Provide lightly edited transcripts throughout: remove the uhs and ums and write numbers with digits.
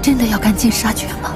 真的要赶尽杀绝吗？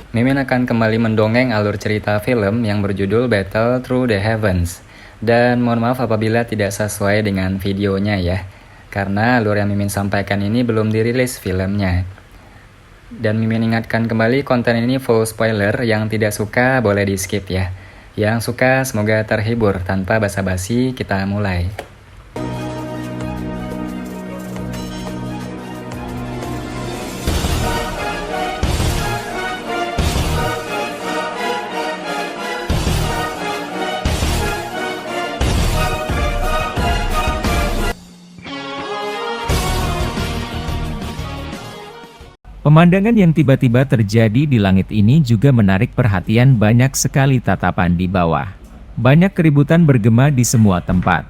Mimin akan kembali mendongeng alur cerita film yang berjudul Battle Through the Heavens. Dan mohon maaf apabila tidak sesuai dengan videonya ya, karena alur yang Mimin sampaikan ini belum dirilis filmnya. Dan Mimin ingatkan kembali, konten ini full spoiler, yang tidak suka boleh di skip ya. Yang suka semoga terhibur. Tanpa basa-basi kita mulai. Pemandangan yang tiba-tiba terjadi di langit ini juga menarik perhatian banyak sekali tatapan di bawah. Banyak keributan bergema di semua tempat.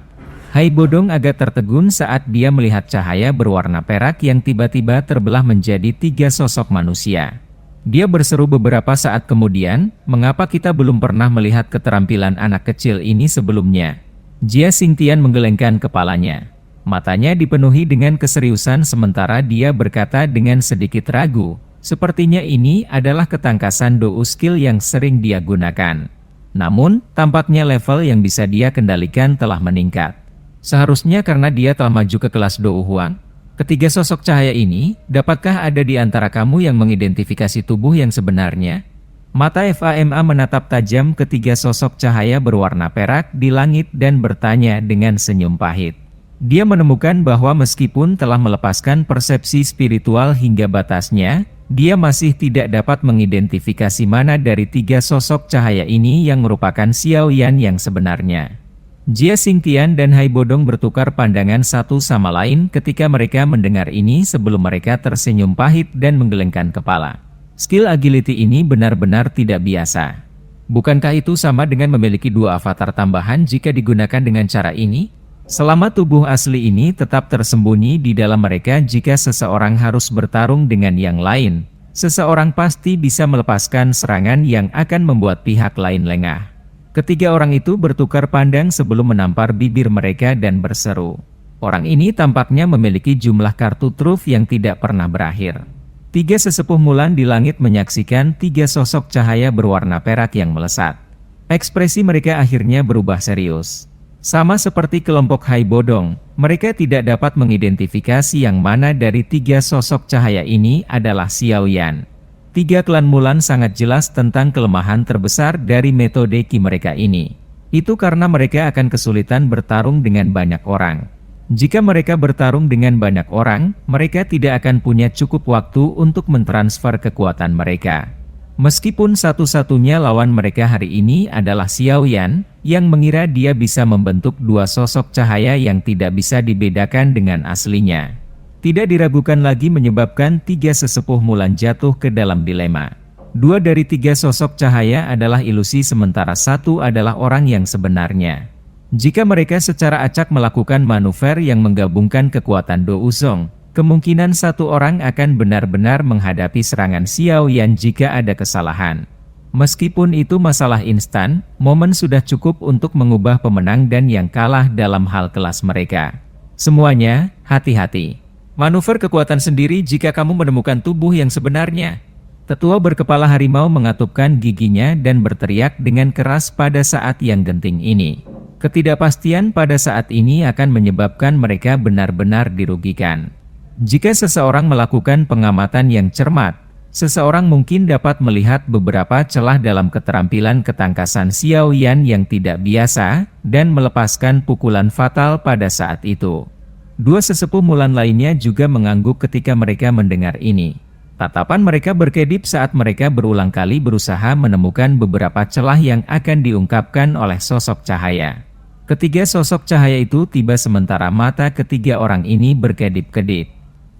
Hai Bodong agak tertegun saat dia melihat cahaya berwarna perak yang tiba-tiba terbelah menjadi 3 sosok manusia. Dia berseru beberapa saat kemudian, mengapa kita belum pernah melihat keterampilan anak kecil ini sebelumnya? Jia Xingtian menggelengkan kepalanya. Matanya dipenuhi dengan keseriusan sementara dia berkata dengan sedikit ragu, sepertinya ini adalah ketangkasan Dou skill yang sering dia gunakan. Namun, tampaknya level yang bisa dia kendalikan telah meningkat. Seharusnya karena dia telah maju ke kelas Dou Huang. Ketiga sosok cahaya ini, dapatkah ada di antara kamu yang mengidentifikasi tubuh yang sebenarnya? Mata FAMA menatap tajam ketiga sosok cahaya berwarna perak di langit dan bertanya dengan senyum pahit. Dia menemukan bahwa meskipun telah melepaskan persepsi spiritual hingga batasnya, dia masih tidak dapat mengidentifikasi mana dari 3 sosok cahaya ini yang merupakan Xiao Yan yang sebenarnya. Jia Xingtian dan Hai Bodong bertukar pandangan satu sama lain ketika mereka mendengar ini sebelum mereka tersenyum pahit dan menggelengkan kepala. Skill agility ini benar-benar tidak biasa. Bukankah itu sama dengan memiliki 2 avatar tambahan jika digunakan dengan cara ini? Selama tubuh asli ini tetap tersembunyi di dalam mereka, jika seseorang harus bertarung dengan yang lain, seseorang pasti bisa melepaskan serangan yang akan membuat pihak lain lengah. Ketiga orang itu bertukar pandang sebelum menampar bibir mereka dan berseru. Orang ini tampaknya memiliki jumlah kartu truf yang tidak pernah berakhir. 3 sesepuh Mulan di langit menyaksikan 3 sosok cahaya berwarna perak yang melesat. Ekspresi mereka akhirnya berubah serius. Sama seperti kelompok Hai Bodong, mereka tidak dapat mengidentifikasi yang mana dari 3 sosok cahaya ini adalah Xiao Yan. 3 klan Mulan sangat jelas tentang kelemahan terbesar dari metode Qi mereka ini. Itu karena mereka akan kesulitan bertarung dengan banyak orang. Jika mereka bertarung dengan banyak orang, mereka tidak akan punya cukup waktu untuk mentransfer kekuatan mereka. Meskipun satu-satunya lawan mereka hari ini adalah Xiao Yan, yang mengira dia bisa membentuk 2 sosok cahaya yang tidak bisa dibedakan dengan aslinya. Tidak diragukan lagi menyebabkan 3 sesepuh Mulan jatuh ke dalam dilema. 2 dari 3 sosok cahaya adalah ilusi sementara 1 adalah orang yang sebenarnya. Jika mereka secara acak melakukan manuver yang menggabungkan kekuatan Dou Zong, kemungkinan 1 orang akan benar-benar menghadapi serangan Xiao Yan jika ada kesalahan. Meskipun itu masalah instan, momen sudah cukup untuk mengubah pemenang dan yang kalah dalam hal kelas mereka. Semuanya, hati-hati. Manuver kekuatan sendiri jika kamu menemukan tubuh yang sebenarnya. Tetua berkepala harimau mengatupkan giginya dan berteriak dengan keras pada saat yang genting ini. Ketidakpastian pada saat ini akan menyebabkan mereka benar-benar dirugikan. Jika seseorang melakukan pengamatan yang cermat, seseorang mungkin dapat melihat beberapa celah dalam keterampilan ketangkasan Xiao Yan yang tidak biasa, dan melepaskan pukulan fatal pada saat itu. 2 sesepuh Mulan lainnya juga mengangguk ketika mereka mendengar ini. Tatapan mereka berkedip saat mereka berulang kali berusaha menemukan beberapa celah yang akan diungkapkan oleh sosok cahaya. Ketiga sosok cahaya itu tiba sementara mata ketiga orang ini berkedip-kedip.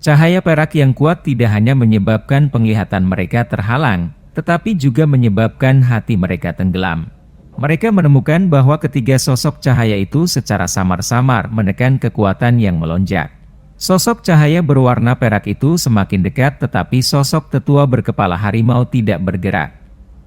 Cahaya perak yang kuat tidak hanya menyebabkan penglihatan mereka terhalang, tetapi juga menyebabkan hati mereka tenggelam. Mereka menemukan bahwa ketiga sosok cahaya itu secara samar-samar menekan kekuatan yang melonjak. Sosok cahaya berwarna perak itu semakin dekat, tetapi sosok tetua berkepala harimau tidak bergerak.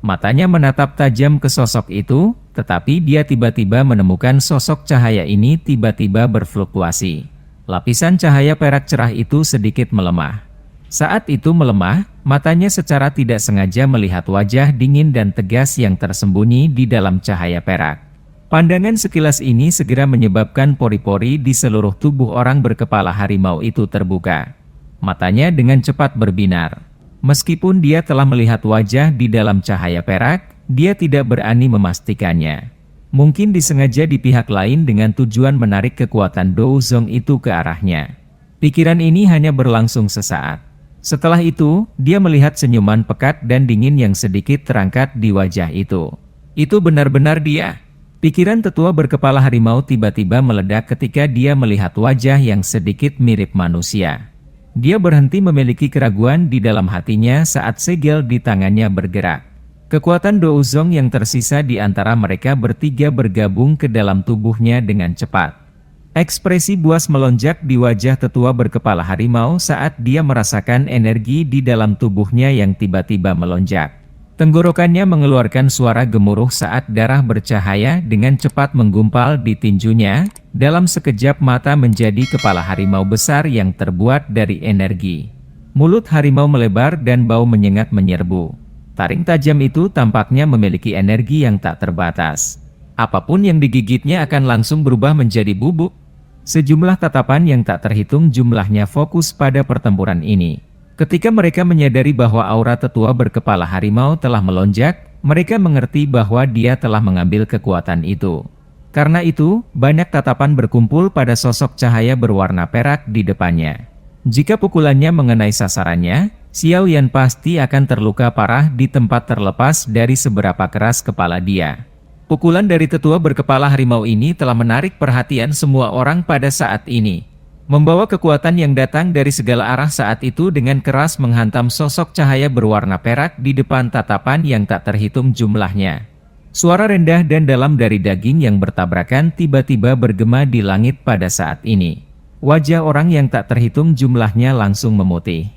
Matanya menatap tajam ke sosok itu, tetapi dia tiba-tiba menemukan sosok cahaya ini tiba-tiba berfluktuasi. Lapisan cahaya perak cerah itu sedikit melemah. Saat itu melemah, matanya secara tidak sengaja melihat wajah dingin dan tegas yang tersembunyi di dalam cahaya perak. Pandangan sekilas ini segera menyebabkan pori-pori di seluruh tubuh orang berkepala harimau itu terbuka. Matanya dengan cepat berbinar. Meskipun dia telah melihat wajah di dalam cahaya perak, dia tidak berani memastikannya. Mungkin disengaja di pihak lain dengan tujuan menarik kekuatan Douzong itu ke arahnya. Pikiran ini hanya berlangsung sesaat. Setelah itu, dia melihat senyuman pekat dan dingin yang sedikit terangkat di wajah itu. Itu benar-benar dia. Pikiran tetua berkepala harimau tiba-tiba meledak ketika dia melihat wajah yang sedikit mirip manusia. Dia berhenti memiliki keraguan di dalam hatinya saat segel di tangannya bergerak. Kekuatan Douzong yang tersisa di antara mereka bertiga bergabung ke dalam tubuhnya dengan cepat. Ekspresi buas melonjak di wajah tetua berkepala harimau saat dia merasakan energi di dalam tubuhnya yang tiba-tiba melonjak. Tenggorokannya mengeluarkan suara gemuruh saat darah bercahaya dengan cepat menggumpal di tinjunya. Dalam sekejap mata menjadi kepala harimau besar yang terbuat dari energi. Mulut harimau melebar dan bau menyengat menyerbu. Taring tajam itu tampaknya memiliki energi yang tak terbatas. Apapun yang digigitnya akan langsung berubah menjadi bubuk. Sejumlah tatapan yang tak terhitung jumlahnya fokus pada pertempuran ini. Ketika mereka menyadari bahwa aura tetua berkepala harimau telah melonjak, mereka mengerti bahwa dia telah mengambil kekuatan itu. Karena itu, banyak tatapan berkumpul pada sosok cahaya berwarna perak di depannya. Jika pukulannya mengenai sasarannya, Xiao Yan pasti akan terluka parah di tempat terlepas dari seberapa keras kepala dia. Pukulan dari tetua berkepala harimau ini telah menarik perhatian semua orang pada saat ini. Membawa kekuatan yang datang dari segala arah saat itu dengan keras menghantam sosok cahaya berwarna perak di depan tatapan yang tak terhitung jumlahnya. Suara rendah dan dalam dari daging yang bertabrakan tiba-tiba bergema di langit pada saat ini. Wajah orang yang tak terhitung jumlahnya langsung memutih.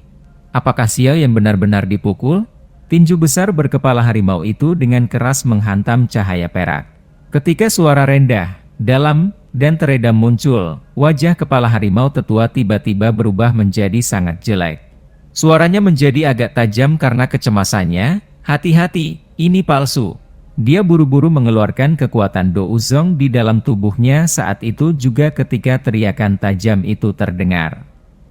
Apakah Xiao yang benar-benar dipukul? Tinju besar berkepala harimau itu dengan keras menghantam cahaya perak. Ketika suara rendah, dalam, dan teredam muncul, wajah kepala harimau tetua tiba-tiba berubah menjadi sangat jelek. Suaranya menjadi agak tajam karena kecemasannya. Hati-hati, ini palsu. Dia buru-buru mengeluarkan kekuatan Douzong di dalam tubuhnya saat itu juga ketika teriakan tajam itu terdengar.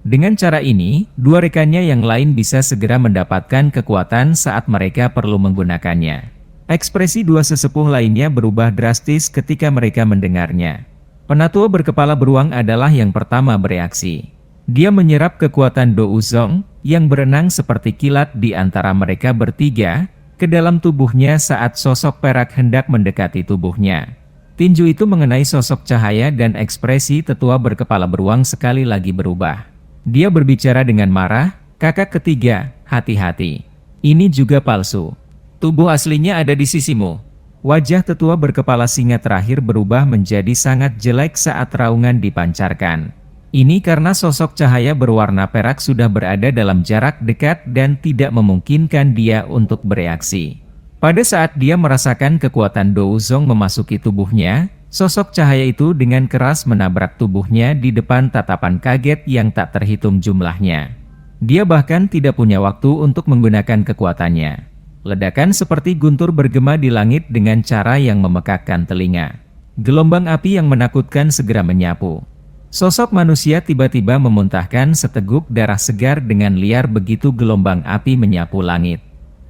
Dengan cara ini, dua rekannya yang lain bisa segera mendapatkan kekuatan saat mereka perlu menggunakannya. Ekspresi dua sesepuh lainnya berubah drastis ketika mereka mendengarnya. Penatua berkepala beruang adalah yang pertama bereaksi. Dia menyerap kekuatan Douzong yang berenang seperti kilat di antara mereka bertiga ke dalam tubuhnya saat sosok perak hendak mendekati tubuhnya. Tinju itu mengenai sosok cahaya dan ekspresi tetua berkepala beruang sekali lagi berubah. Dia berbicara dengan marah, "Kakak ketiga, hati-hati. Ini juga palsu. Tubuh aslinya ada di sisimu." Wajah tetua berkepala singa terakhir berubah menjadi sangat jelek saat raungan dipancarkan. Ini karena sosok cahaya berwarna perak sudah berada dalam jarak dekat dan tidak memungkinkan dia untuk bereaksi. Pada saat dia merasakan kekuatan Douzong memasuki tubuhnya, sosok cahaya itu dengan keras menabrak tubuhnya di depan tatapan kaget yang tak terhitung jumlahnya. Dia bahkan tidak punya waktu untuk menggunakan kekuatannya. Ledakan seperti guntur bergema di langit dengan cara yang memekakkan telinga. Gelombang api yang menakutkan segera menyapu. Sosok manusia tiba-tiba memuntahkan seteguk darah segar dengan liar begitu gelombang api menyapu langit.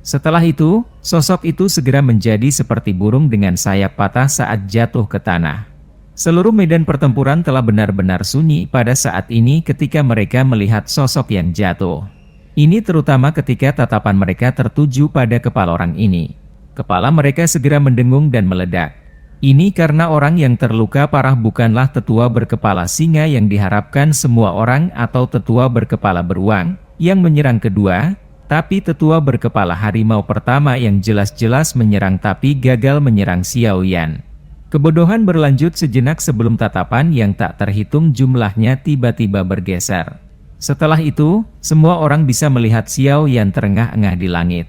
Setelah itu, sosok itu segera menjadi seperti burung dengan sayap patah saat jatuh ke tanah. Seluruh medan pertempuran telah benar-benar sunyi pada saat ini ketika mereka melihat sosok yang jatuh. Ini terutama ketika tatapan mereka tertuju pada kepala orang ini. Kepala mereka segera mendengung dan meledak. Ini karena orang yang terluka parah bukanlah tetua berkepala singa yang diharapkan semua orang atau tetua berkepala beruang yang menyerang kedua, tapi tetua berkepala harimau pertama yang jelas-jelas menyerang tapi gagal menyerang Xiao Yan. Kebodohan berlanjut sejenak sebelum tatapan yang tak terhitung jumlahnya tiba-tiba bergeser. Setelah itu, semua orang bisa melihat Xiao Yan terengah-engah di langit.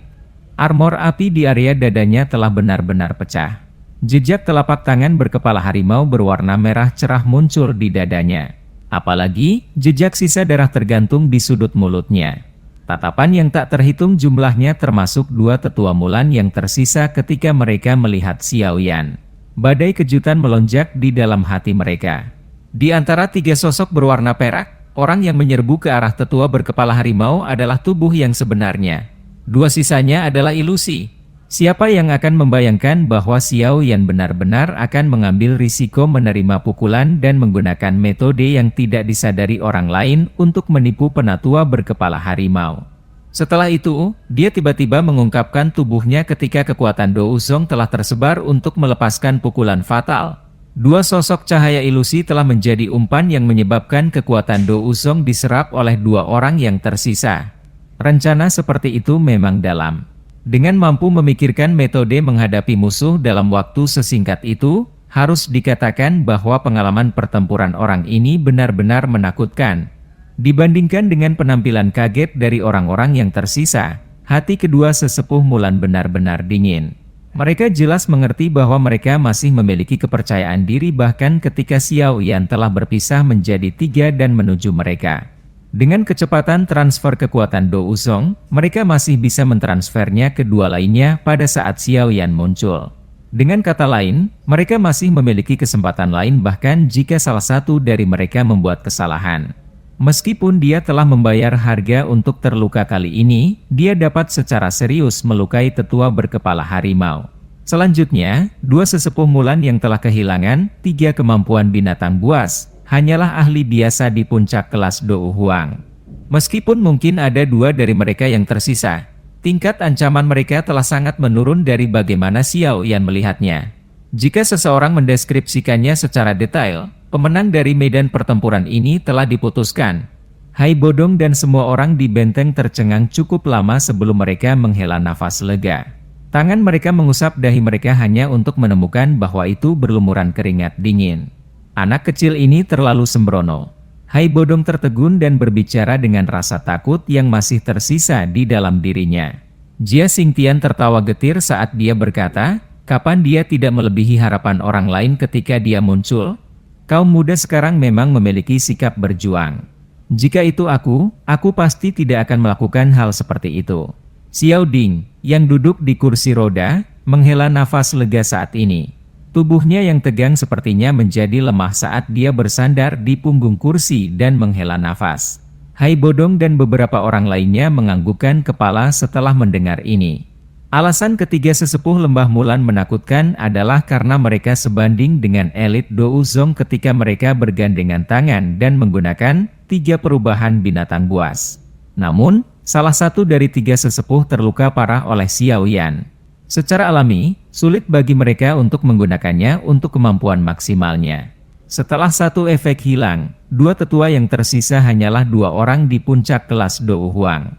Armor api di area dadanya telah benar-benar pecah. Jejak telapak tangan berkepala harimau berwarna merah cerah muncul di dadanya. Apalagi, jejak sisa darah tergantung di sudut mulutnya. Tatapan yang tak terhitung jumlahnya termasuk dua tetua Mulan yang tersisa ketika mereka melihat Xiao Yan. Badai kejutan melonjak di dalam hati mereka. Di antara tiga sosok berwarna perak, orang yang menyerbu ke arah tetua berkepala harimau adalah tubuh yang sebenarnya. Dua sisanya adalah ilusi. Siapa yang akan membayangkan bahwa Xiao Yan benar-benar akan mengambil risiko menerima pukulan dan menggunakan metode yang tidak disadari orang lain untuk menipu penatua berkepala harimau. Setelah itu, dia tiba-tiba mengungkapkan tubuhnya ketika kekuatan Do Uzong telah tersebar untuk melepaskan pukulan fatal. Dua sosok cahaya ilusi telah menjadi umpan yang menyebabkan kekuatan Do Uzong diserap oleh dua orang yang tersisa. Rencana seperti itu memang dalam. Dengan mampu memikirkan metode menghadapi musuh dalam waktu sesingkat itu, harus dikatakan bahwa pengalaman pertempuran orang ini benar-benar menakutkan. Dibandingkan dengan penampilan kaget dari orang-orang yang tersisa, hati kedua sesepuh Mulan benar-benar dingin. Mereka jelas mengerti bahwa mereka masih memiliki kepercayaan diri bahkan ketika Xiao Yan telah berpisah menjadi tiga dan menuju mereka. Dengan kecepatan transfer kekuatan Do Uzong, mereka masih bisa mentransfernya ke dua lainnya pada saat Xiao Yan muncul. Dengan kata lain, mereka masih memiliki kesempatan lain bahkan jika salah satu dari mereka membuat kesalahan. Meskipun dia telah membayar harga untuk terluka kali ini, dia dapat secara serius melukai tetua berkepala harimau. Selanjutnya, dua sesepuh Mulan yang telah kehilangan tiga kemampuan binatang buas, hanyalah ahli biasa di puncak kelas Dou Huang. Meskipun mungkin ada dua dari mereka yang tersisa, tingkat ancaman mereka telah sangat menurun dari bagaimana Xiao Yan melihatnya. Jika seseorang mendeskripsikannya secara detail, pemenang dari medan pertempuran ini telah diputuskan. Hai Bodong dan semua orang di benteng tercengang cukup lama sebelum mereka menghela nafas lega. Tangan mereka mengusap dahi mereka hanya untuk menemukan bahwa itu berlumuran keringat dingin. Anak kecil ini terlalu sembrono. Hai Bodong tertegun dan berbicara dengan rasa takut yang masih tersisa di dalam dirinya. Jia Xingtian tertawa getir saat dia berkata, kapan dia tidak melebihi harapan orang lain ketika dia muncul? Kaum muda sekarang memang memiliki sikap berjuang. Jika itu aku pasti tidak akan melakukan hal seperti itu. Xiao Ding, yang duduk di kursi roda, menghela nafas lega saat ini. Tubuhnya yang tegang sepertinya menjadi lemah saat dia bersandar di punggung kursi dan menghela nafas. Hai Bodong dan beberapa orang lainnya menganggukkan kepala setelah mendengar ini. Alasan ketiga sesepuh lembah Mulan menakutkan adalah karena mereka sebanding dengan elit Dou Uzong ketika mereka bergandengan tangan dan menggunakan tiga perubahan binatang buas. Namun, salah satu dari tiga sesepuh terluka parah oleh Xiao Yan. Secara alami, sulit bagi mereka untuk menggunakannya untuk kemampuan maksimalnya. Setelah satu efek hilang, dua tetua yang tersisa hanyalah dua orang di puncak kelas Dou Huang.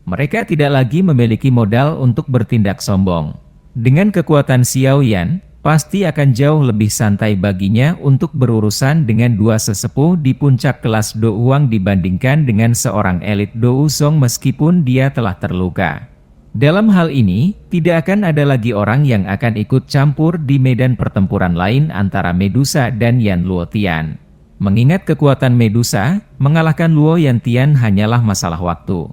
Mereka tidak lagi memiliki modal untuk bertindak sombong. Dengan kekuatan Xiao Yan, pasti akan jauh lebih santai baginya untuk berurusan dengan dua sesepuh di puncak kelas Dou Huang dibandingkan dengan seorang elit Dou Uzong meskipun dia telah terluka. Dalam hal ini, tidak akan ada lagi orang yang akan ikut campur di medan pertempuran lain antara Medusa dan Yan Luotian. Mengingat kekuatan Medusa, mengalahkan Luo Yantian hanyalah masalah waktu.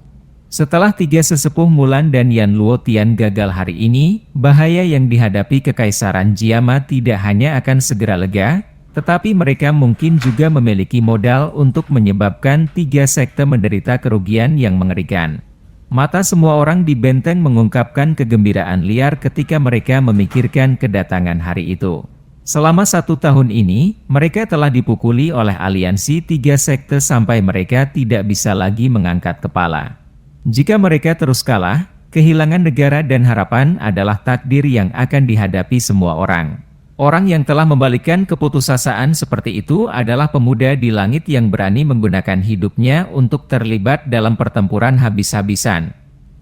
Setelah tiga sesepuh Mulan dan Yan Luotian gagal hari ini, bahaya yang dihadapi Kekaisaran Jiama tidak hanya akan segera lega, tetapi mereka mungkin juga memiliki modal untuk menyebabkan tiga sekte menderita kerugian yang mengerikan. Mata semua orang di benteng mengungkapkan kegembiraan liar ketika mereka memikirkan kedatangan hari itu. Selama 1 tahun ini, mereka telah dipukuli oleh aliansi tiga sekte sampai mereka tidak bisa lagi mengangkat kepala. Jika mereka terus kalah, kehilangan negara dan harapan adalah takdir yang akan dihadapi semua orang. Orang yang telah membalikkan keputusasaan seperti itu adalah pemuda di langit yang berani menggunakan hidupnya untuk terlibat dalam pertempuran habis-habisan.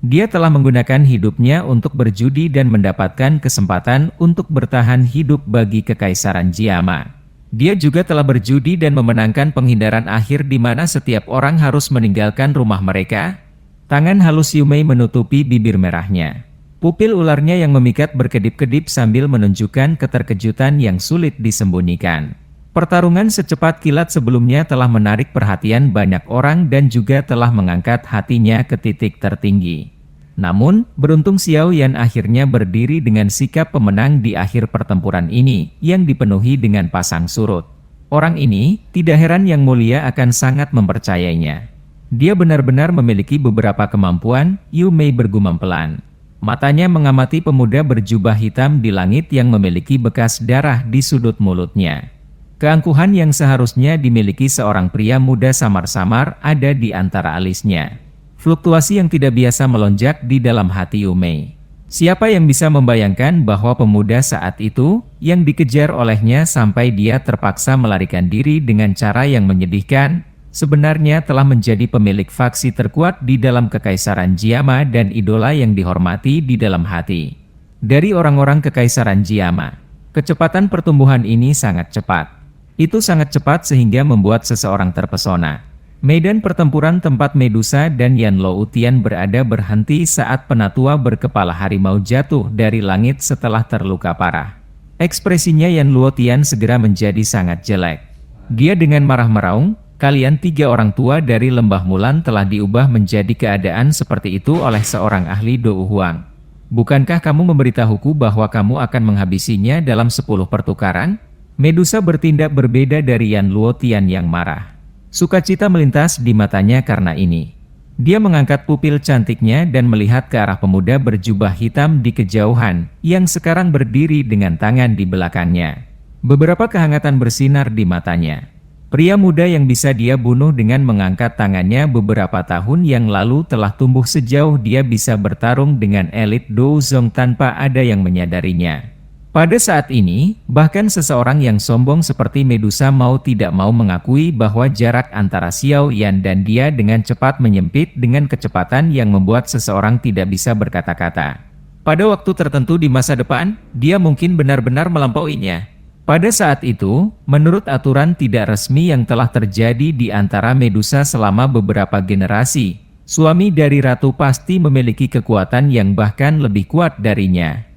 Dia telah menggunakan hidupnya untuk berjudi dan mendapatkan kesempatan untuk bertahan hidup bagi kekaisaran Jiama. Dia juga telah berjudi dan memenangkan penghindaran akhir di mana setiap orang harus meninggalkan rumah mereka. Tangan halus Yumei menutupi bibir merahnya. Pupil ularnya yang memikat berkedip-kedip sambil menunjukkan keterkejutan yang sulit disembunyikan. Pertarungan secepat kilat sebelumnya telah menarik perhatian banyak orang dan juga telah mengangkat hatinya ke titik tertinggi. Namun, beruntung Xiao Yan akhirnya berdiri dengan sikap pemenang di akhir pertempuran ini, yang dipenuhi dengan pasang surut. Orang ini, tidak heran Yang Mulia akan sangat mempercayainya. Dia benar-benar memiliki beberapa kemampuan, Yumei bergumam pelan. Matanya mengamati pemuda berjubah hitam di langit yang memiliki bekas darah di sudut mulutnya. Keangkuhan yang seharusnya dimiliki seorang pria muda samar-samar ada di antara alisnya. Fluktuasi yang tidak biasa melonjak di dalam hati Yumei. Siapa yang bisa membayangkan bahwa pemuda saat itu, yang dikejar olehnya sampai dia terpaksa melarikan diri dengan cara yang menyedihkan, sebenarnya telah menjadi pemilik faksi terkuat di dalam kekaisaran Jiama dan idola yang dihormati di dalam hati. Dari orang-orang kekaisaran Jiama, kecepatan pertumbuhan ini sangat cepat. Itu sangat cepat sehingga membuat seseorang terpesona. Medan pertempuran tempat Medusa dan Yan Luotian berada berhenti saat penatua berkepala harimau jatuh dari langit setelah terluka parah. Ekspresinya Yan Luotian segera menjadi sangat jelek. Dia dengan marah meraung, "Kalian 3 orang tua dari Lembah Mulan telah diubah menjadi keadaan seperti itu oleh seorang ahli Dou Huang. Bukankah kamu memberitahuku bahwa kamu akan menghabisinya dalam 10 pertukaran?" Medusa bertindak berbeda dari Yan Luotian yang marah. Sukacita melintas di matanya karena ini. Dia mengangkat pupil cantiknya dan melihat ke arah pemuda berjubah hitam di kejauhan, yang sekarang berdiri dengan tangan di belakangnya. Beberapa kehangatan bersinar di matanya. Pria muda yang bisa dia bunuh dengan mengangkat tangannya beberapa tahun yang lalu telah tumbuh sejauh dia bisa bertarung dengan elit Douzong tanpa ada yang menyadarinya. Pada saat ini, bahkan seseorang yang sombong seperti Medusa mau tidak mau mengakui bahwa jarak antara Xiao Yan dan dia dengan cepat menyempit dengan kecepatan yang membuat seseorang tidak bisa berkata-kata. Pada waktu tertentu di masa depan, dia mungkin benar-benar melampauinya. Pada saat itu, menurut aturan tidak resmi yang telah terjadi di antara Medusa selama beberapa generasi, suami dari ratu pasti memiliki kekuatan yang bahkan lebih kuat darinya.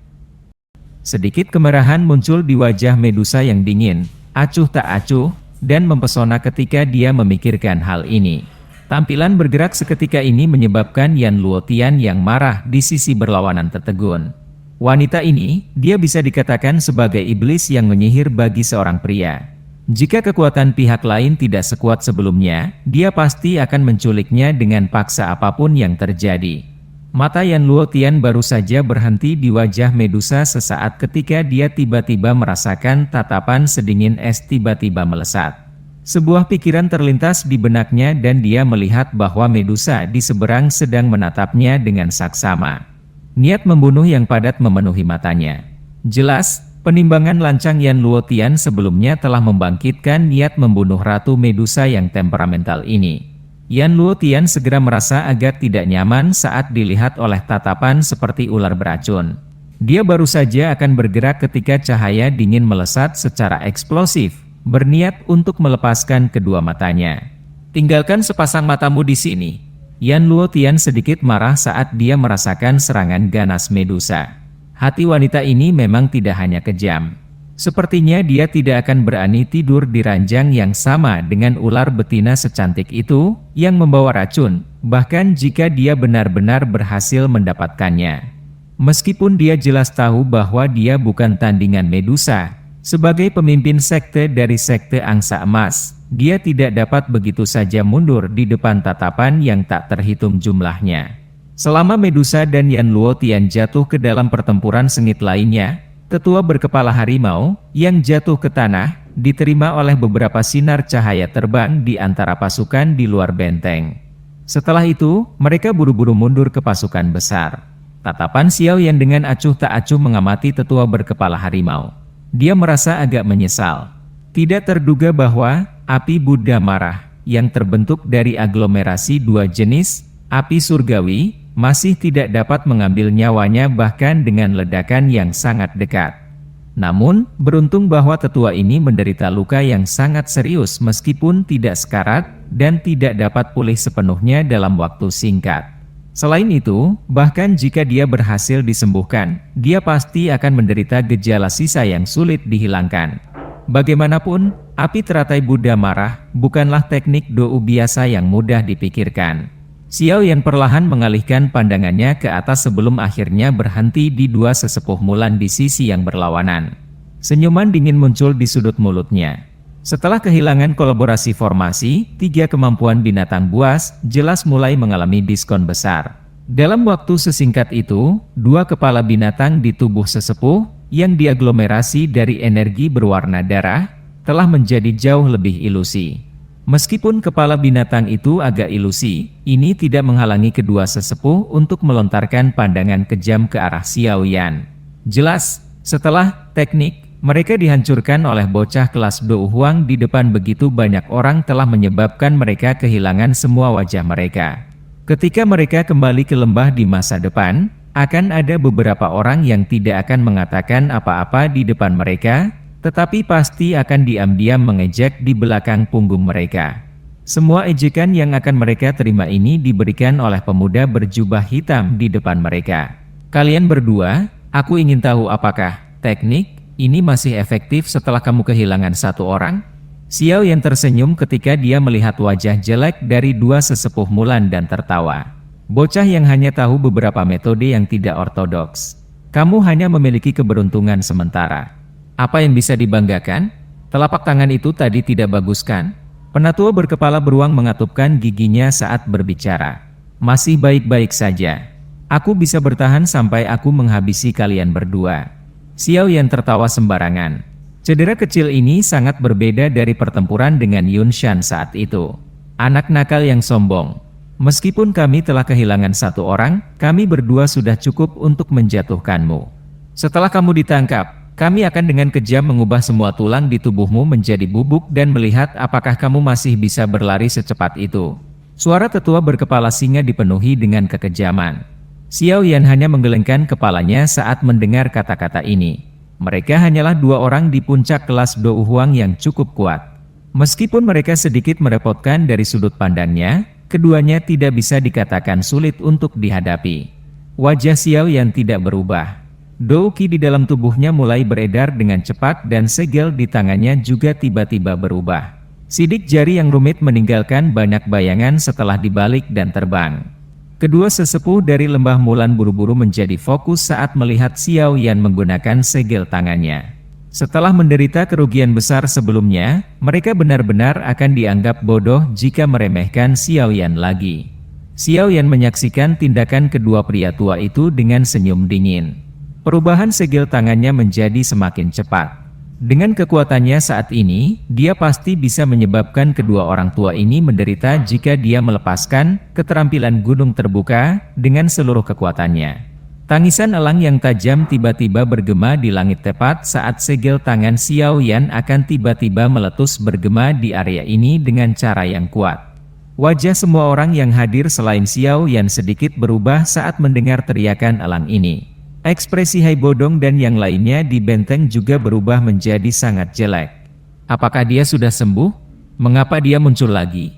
Sedikit kemerahan muncul di wajah Medusa yang dingin, acuh tak acuh, dan mempesona ketika dia memikirkan hal ini. Tampilan bergerak seketika ini menyebabkan Yan Luotian yang marah di sisi berlawanan tertegun. Wanita ini, dia bisa dikatakan sebagai iblis yang menyihir bagi seorang pria. Jika kekuatan pihak lain tidak sekuat sebelumnya, dia pasti akan menculiknya dengan paksa apapun yang terjadi. Mata Yan Luotian baru saja berhenti di wajah Medusa sesaat ketika dia tiba-tiba merasakan tatapan sedingin es tiba-tiba melesat. Sebuah pikiran terlintas di benaknya dan dia melihat bahwa Medusa di seberang sedang menatapnya dengan saksama. Niat membunuh yang padat memenuhi matanya. Jelas, penimbangan lancang Yan Luotian sebelumnya telah membangkitkan niat membunuh Ratu Medusa yang temperamental ini. Yan Luotian segera merasa agak tidak nyaman saat dilihat oleh tatapan seperti ular beracun. Dia baru saja akan bergerak ketika cahaya dingin melesat secara eksplosif, berniat untuk melepaskan kedua matanya. "Tinggalkan sepasang matamu di sini." Yan Luotian sedikit marah saat dia merasakan serangan ganas Medusa. Hati wanita ini memang tidak hanya kejam. Sepertinya dia tidak akan berani tidur di ranjang yang sama dengan ular betina secantik itu, yang membawa racun, bahkan jika dia benar-benar berhasil mendapatkannya. Meskipun dia jelas tahu bahwa dia bukan tandingan Medusa, sebagai pemimpin sekte dari sekte Angsa Emas, dia tidak dapat begitu saja mundur di depan tatapan yang tak terhitung jumlahnya. Selama Medusa dan Yan Luotian jatuh ke dalam pertempuran sengit lainnya, tetua berkepala harimau, yang jatuh ke tanah, diterima oleh beberapa sinar cahaya terbang di antara pasukan di luar benteng. Setelah itu, mereka buru-buru mundur ke pasukan besar. Tatapan Xiao Yan dengan acuh tak acuh mengamati tetua berkepala harimau. Dia merasa agak menyesal. Tidak terduga bahwa api Buddha marah yang terbentuk dari aglomerasi dua jenis, api surgawi, masih tidak dapat mengambil nyawanya bahkan dengan ledakan yang sangat dekat. Namun, beruntung bahwa tetua ini menderita luka yang sangat serius meskipun tidak sekarat dan tidak dapat pulih sepenuhnya dalam waktu singkat. Selain itu, bahkan jika dia berhasil disembuhkan, dia pasti akan menderita gejala sisa yang sulit dihilangkan. Bagaimanapun, api teratai Buddha marah bukanlah teknik dou biasa yang mudah dipikirkan. Xiao Yan perlahan mengalihkan pandangannya ke atas sebelum akhirnya berhenti di dua sesepuh Mulan di sisi yang berlawanan. Senyuman dingin muncul di sudut mulutnya. Setelah kehilangan kolaborasi formasi, tiga kemampuan binatang buas jelas mulai mengalami diskon besar. Dalam waktu sesingkat itu, dua kepala binatang di tubuh sesepuh yang diaglomerasi dari energi berwarna darah telah menjadi jauh lebih ilusi. Meskipun kepala binatang itu agak ilusi, ini tidak menghalangi kedua sesepuh untuk melontarkan pandangan kejam ke arah Xiao Yan. Jelas, setelah teknik, mereka dihancurkan oleh bocah kelas Dou Huang di depan begitu banyak orang telah menyebabkan mereka kehilangan semua wajah mereka. Ketika mereka kembali ke lembah di masa depan, akan ada beberapa orang yang tidak akan mengatakan apa-apa di depan mereka, tetapi pasti akan diam-diam mengejek di belakang punggung mereka. Semua ejekan yang akan mereka terima ini diberikan oleh pemuda berjubah hitam di depan mereka. Kalian berdua, aku ingin tahu apakah teknik ini masih efektif setelah kamu kehilangan satu orang? Xiao Yan tersenyum ketika dia melihat wajah jelek dari dua sesepuh Mulan dan tertawa. Bocah yang hanya tahu beberapa metode yang tidak ortodoks. Kamu hanya memiliki keberuntungan sementara. Apa yang bisa dibanggakan? Telapak tangan itu tadi tidak bagus kan? Penatua berkepala beruang mengatupkan giginya saat berbicara. Masih baik-baik saja. Aku bisa bertahan sampai aku menghabisi kalian berdua. Xiao Yan tertawa sembarangan. Cedera kecil ini sangat berbeda dari pertempuran dengan Yun Shan saat itu. Anak nakal yang sombong. Meskipun kami telah kehilangan satu orang, kami berdua sudah cukup untuk menjatuhkanmu. Setelah kamu ditangkap, kami akan dengan kejam mengubah semua tulang di tubuhmu menjadi bubuk dan melihat apakah kamu masih bisa berlari secepat itu. Suara tetua berkepala singa dipenuhi dengan kekejaman. Xiao Yan hanya menggelengkan kepalanya saat mendengar kata-kata ini. Mereka hanyalah dua orang di puncak kelas Dou Huang yang cukup kuat. Meskipun mereka sedikit merepotkan dari sudut pandangnya, keduanya tidak bisa dikatakan sulit untuk dihadapi. Wajah Xiao Yan tidak berubah. Dou Qi di dalam tubuhnya mulai beredar dengan cepat dan segel di tangannya juga tiba-tiba berubah. Sidik jari yang rumit meninggalkan banyak bayangan setelah dibalik dan terbang. Kedua sesepuh dari lembah Mulan buru-buru menjadi fokus saat melihat Xiao Yan menggunakan segel tangannya. Setelah menderita kerugian besar sebelumnya, mereka benar-benar akan dianggap bodoh jika meremehkan Xiao Yan lagi. Xiao Yan menyaksikan tindakan kedua pria tua itu dengan senyum dingin. Perubahan segel tangannya menjadi semakin cepat. Dengan kekuatannya saat ini, dia pasti bisa menyebabkan kedua orang tua ini menderita jika dia melepaskan keterampilan gunung terbuka dengan seluruh kekuatannya. Tangisan elang yang tajam tiba-tiba bergema di langit tepat saat segel tangan Xiao Yan akan tiba-tiba meletus bergema di area ini dengan cara yang kuat. Wajah semua orang yang hadir selain Xiao Yan sedikit berubah saat mendengar teriakan elang ini. Ekspresi Hai Bodong dan yang lainnya di benteng juga berubah menjadi sangat jelek. Apakah dia sudah sembuh? Mengapa dia muncul lagi?